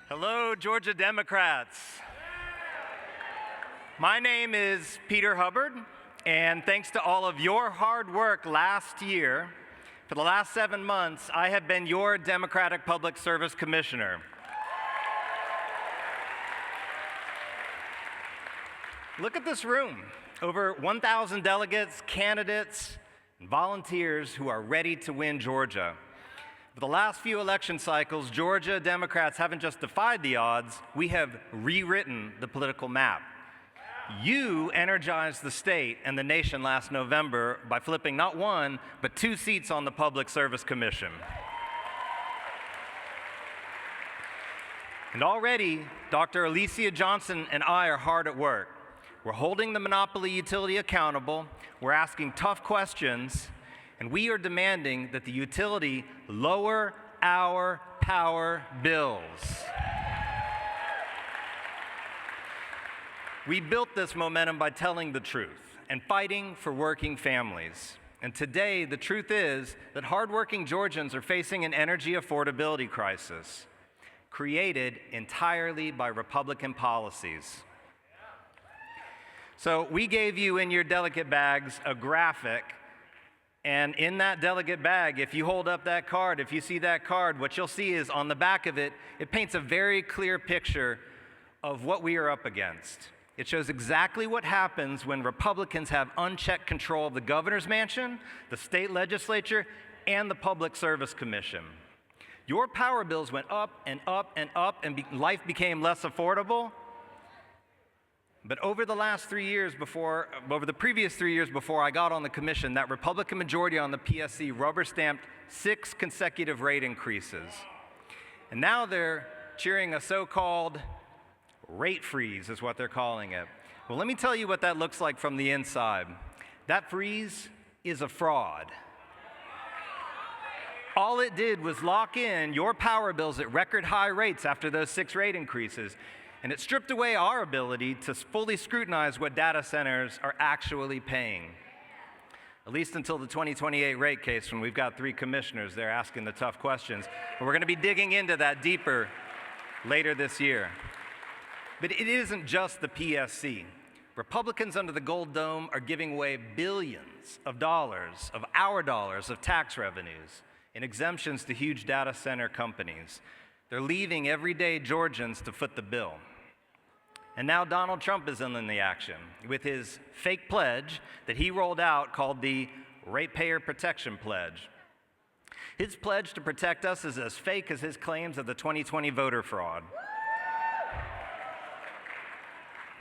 Hello, Georgia Democrats. My name is Peter Hubbard, and thanks to all of your hard work last year, for the last 7 months, I have been your Democratic Public Service Commissioner. Look at this room. Over 1,000 delegates, candidates, and volunteers who are ready to win Georgia. For the last few election cycles, Georgia Democrats haven't just defied the odds, we have rewritten the political map. You energized the state and the nation last November by flipping not one, but 2 seats on the Public Service Commission. And already, Dr. Alicia Johnson and I are hard at work. We're holding the monopoly utility accountable, we're asking tough questions, and we are demanding that the utility lower our power bills. We built this momentum by telling the truth and fighting for working families. And today, the truth is that hardworking Georgians are facing an energy affordability crisis created entirely by Republican policies. So we gave you in your delegate bags a graphic, and in that delegate bag, if you hold up that card, if you see that card, what you'll see is on the back of it, it paints a very clear picture of what we are up against. It shows exactly what happens when Republicans have unchecked control of the governor's mansion, the state legislature, and the Public Service Commission. Your power bills went up and up and up, and life became less affordable. But over the previous 3 years before I got on the commission, that Republican majority on the PSC rubber-stamped 6 consecutive rate increases. And now they're cheering a so-called rate freeze is what they're calling it. Well, let me tell you what that looks like from the inside. That freeze is a fraud. All it did was lock in your power bills at record high rates after those 6 rate increases. And it stripped away our ability to fully scrutinize what data centers are actually paying. At least until the 2028 rate case, when we've got 3 commissioners there asking the tough questions. And we're going to be digging into that deeper later this year. But it isn't just the PSC. Republicans under the Gold Dome are giving away billions of dollars, of our dollars, of tax revenues in exemptions to huge data center companies. They're leaving everyday Georgians to foot the bill. And now Donald Trump is in the action with his fake pledge that he rolled out called the Ratepayer Protection Pledge. His pledge to protect us is as fake as his claims of the 2020 voter fraud.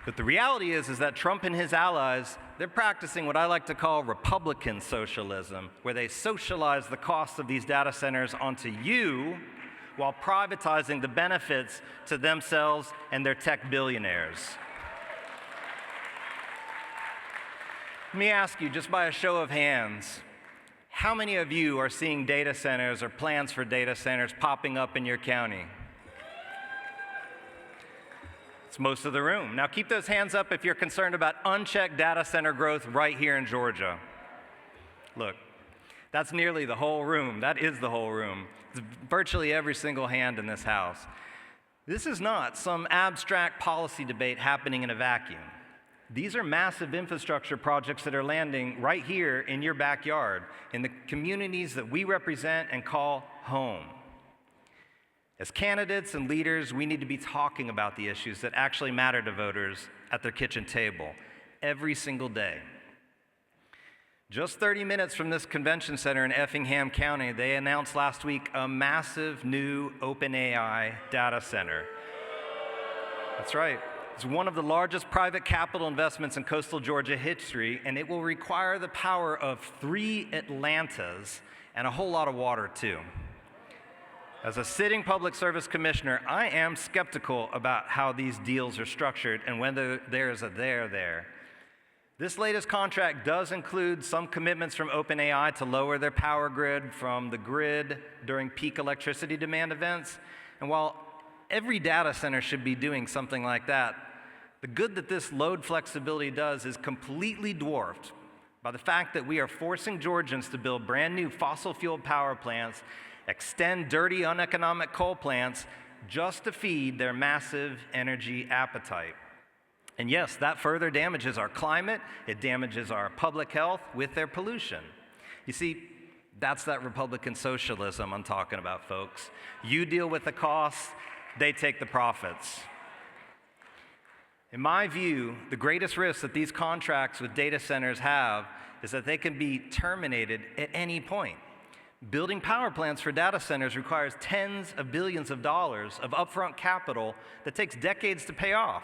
But the reality is that Trump and his allies, they're practicing what I like to call Republican socialism, where they socialize the costs of these data centers onto you while privatizing the benefits to themselves and their tech billionaires. Let me ask you, just by a show of hands, how many of you are seeing data centers or plans for data centers popping up in your county? It's most of the room. Now keep those hands up if you're concerned about unchecked data center growth right here in Georgia. Look, that's nearly the whole room. That is the whole room. It's virtually every single hand in this house. This is not some abstract policy debate happening in a vacuum. These are massive infrastructure projects that are landing right here in your backyard, in the communities that we represent and call home. As candidates and leaders, we need to be talking about the issues that actually matter to voters at their kitchen table every single day. Just 30 minutes from this convention center in Effingham County, they announced last week a massive new OpenAI data center. That's right. It's one of the largest private capital investments in coastal Georgia history, and it will require the power of 3 Atlantas and a whole lot of water, too. As a sitting public service commissioner, I am skeptical about how these deals are structured and whether there's a there there. This latest contract does include some commitments from OpenAI to lower their power grid from the grid during peak electricity demand events. And while every data center should be doing something like that, the good that this load flexibility does is completely dwarfed by the fact that we are forcing Georgians to build brand new fossil fuel power plants, extend dirty, uneconomic coal plants, just to feed their massive energy appetite. And yes, that further damages our climate, it damages our public health with their pollution. You see, that's that Republican socialism I'm talking about, folks. You deal with the costs, they take the profits. In my view, the greatest risk that these contracts with data centers have is that they can be terminated at any point. Building power plants for data centers requires tens of billions of dollars of upfront capital that takes decades to pay off.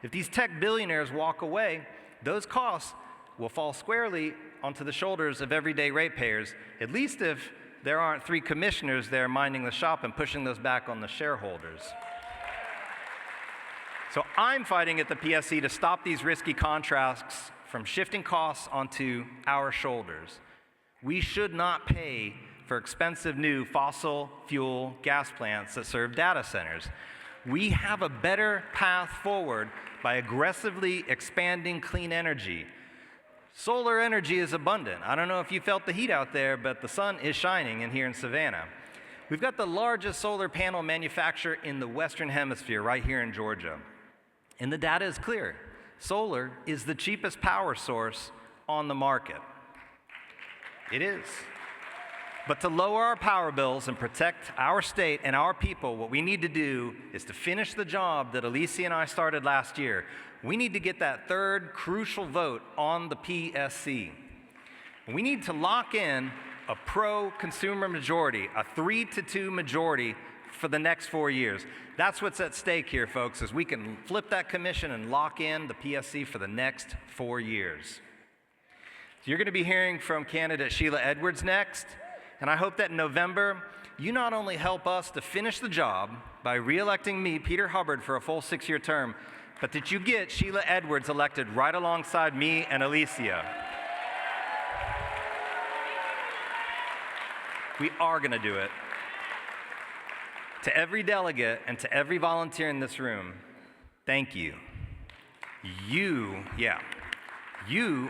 If these tech billionaires walk away, those costs will fall squarely onto the shoulders of everyday ratepayers, at least if there aren't 3 commissioners there minding the shop and pushing those back on the shareholders. So I'm fighting at the PSC to stop these risky contracts from shifting costs onto our shoulders. We should not pay for expensive new fossil fuel gas plants that serve data centers. We have a better path forward by aggressively expanding clean energy. Solar energy is abundant. I don't know if you felt the heat out there, but the sun is shining in here in Savannah. We've got the largest solar panel manufacturer in the Western Hemisphere right here in Georgia. And the data is clear. Solar is the cheapest power source on the market. It is. But to lower our power bills and protect our state and our people, what we need to do is to finish the job that Alicia and I started last year. We need to get that third crucial vote on the PSC. We need to lock in a pro-consumer majority, a 3-2 majority for the next 4 years. That's what's at stake here, folks, is we can flip that commission and lock in the PSC for the next 4 years. So you're going to be hearing from candidate Sheila Edwards next. And I hope that in November, you not only help us to finish the job by re-electing me, Peter Hubbard, for a full 6-year term, but that you get Sheila Edwards elected right alongside me and Alicia. We are going to do it. To every delegate and to every volunteer in this room, thank you. You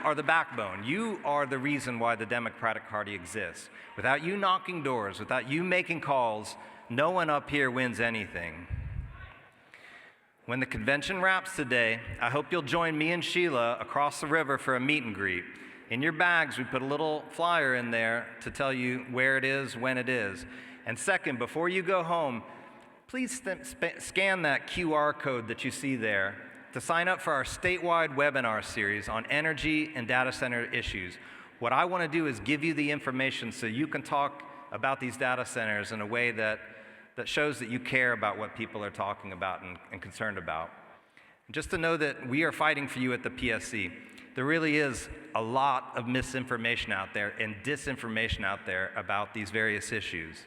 are the backbone. You are the reason why the Democratic Party exists. Without you knocking doors, without you making calls, no one up here wins anything. When the convention wraps today, I hope you'll join me and Sheila across the river for a meet and greet. In your bags, we put a little flyer in there to tell you where it is, when it is. And second, before you go home, please scan that QR code that you see there to sign up for our statewide webinar series on energy and data center issues. What I want to do is give you the information so you can talk about these data centers in a way that shows that you care about what people are talking about and concerned about. Just to know that we are fighting for you at the PSC. There really is a lot of misinformation out there and disinformation out there about these various issues.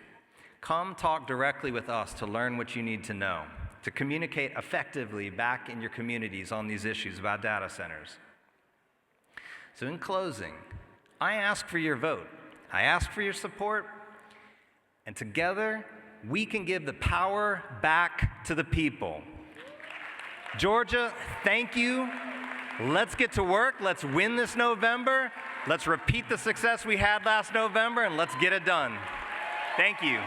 Come talk directly with us to learn what you need to know, to communicate effectively back in your communities on these issues about data centers. So in closing, I ask for your vote. I ask for your support, and together we can give the power back to the people. Georgia, thank you. Let's get to work. Let's win this November. Let's repeat the success we had last November, and let's get it done. Thank you.